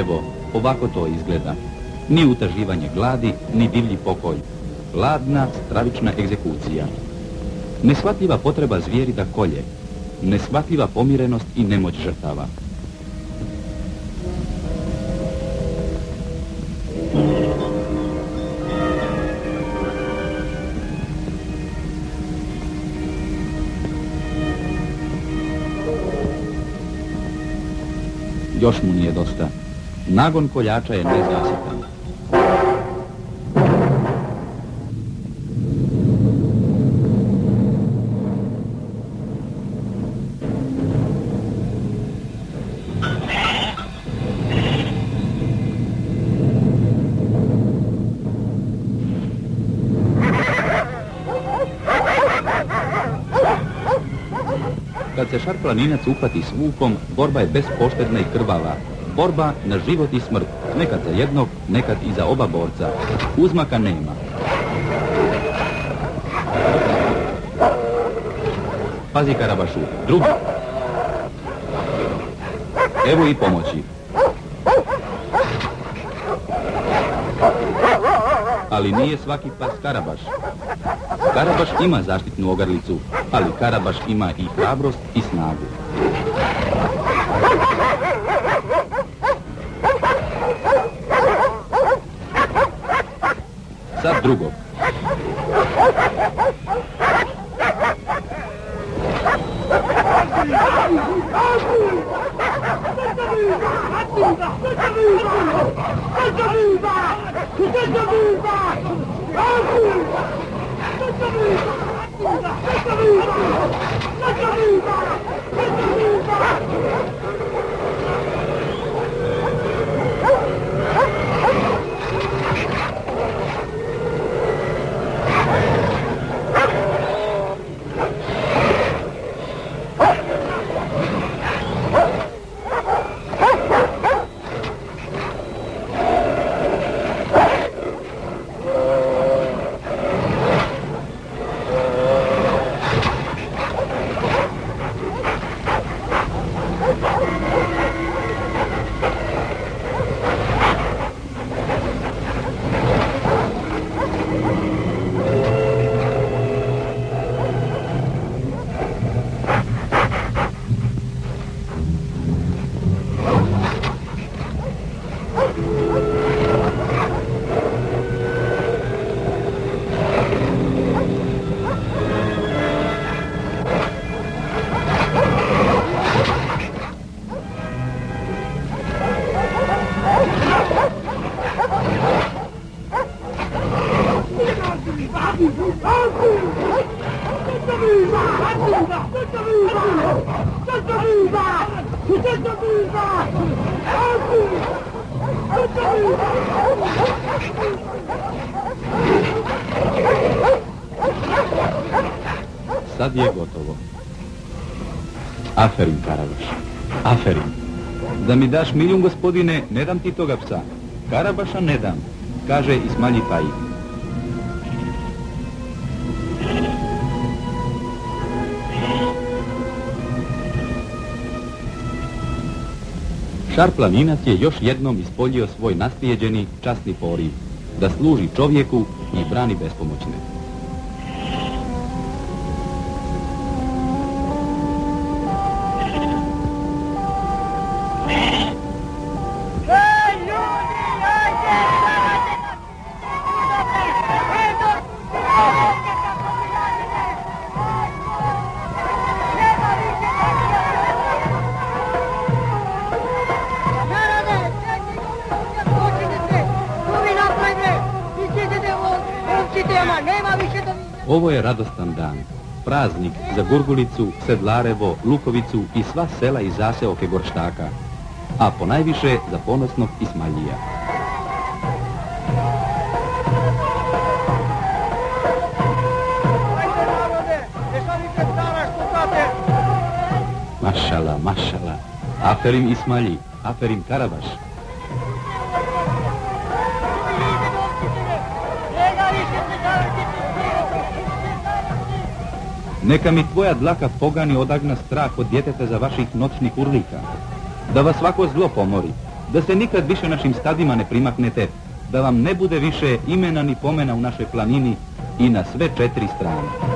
Evo, ovako to izgleda. Ni utaživanje gladi, ni divlji pokoj. Ladna, stravična egzekucija. Neshvatljiva potreba zvijeri da kolje. Neshvatljiva pomirenost i nemoć žrtava. Još mu nije dosta. Nagon koljača je nezasitan. Kad se šarplaninac uhvati s vukom, borba je bespoštedna i krvava. Borba na život i smrt, nekad za jednog, nekad i za oba borca. Uzmaka nema. Pazi Karabašu, drugi. Evo i pomoći. Ali nije svaki pas Karabaš. Karabaš ima zaštitnu ogrlicu, ali Karabaš ima i hrabrost i snagu. Sad drugog. Sad je gotovo. Aferin, Karabaš. Aferin. Da mi daš milijun, gospodine, ne dam ti toga psa. Karabaša ne dam, kaže Ismalji Faik. Šarplaninac je još jednom ispoljio svoj naslijeđeni časni poriv, da služi čovjeku i brani bespomoćne. Ovo je radostan dan, praznik za Gurgulicu, Sedlarevo, Lukovicu i sva sela i zaseoke Gorštaka, a ponajviše za ponosnog Ismaljija. Mašala, mašala, aferim Ismalji, aferim Karabaš. Neka mi tvoja dlaka pogani odagna strah od djeteta za vaših noćnih urlika. Da vas svako zlo pomori, Da se nikad više našim stadima ne primaknete, da vam ne bude više imena ni pomena u našoj planini i na sve 4 strane.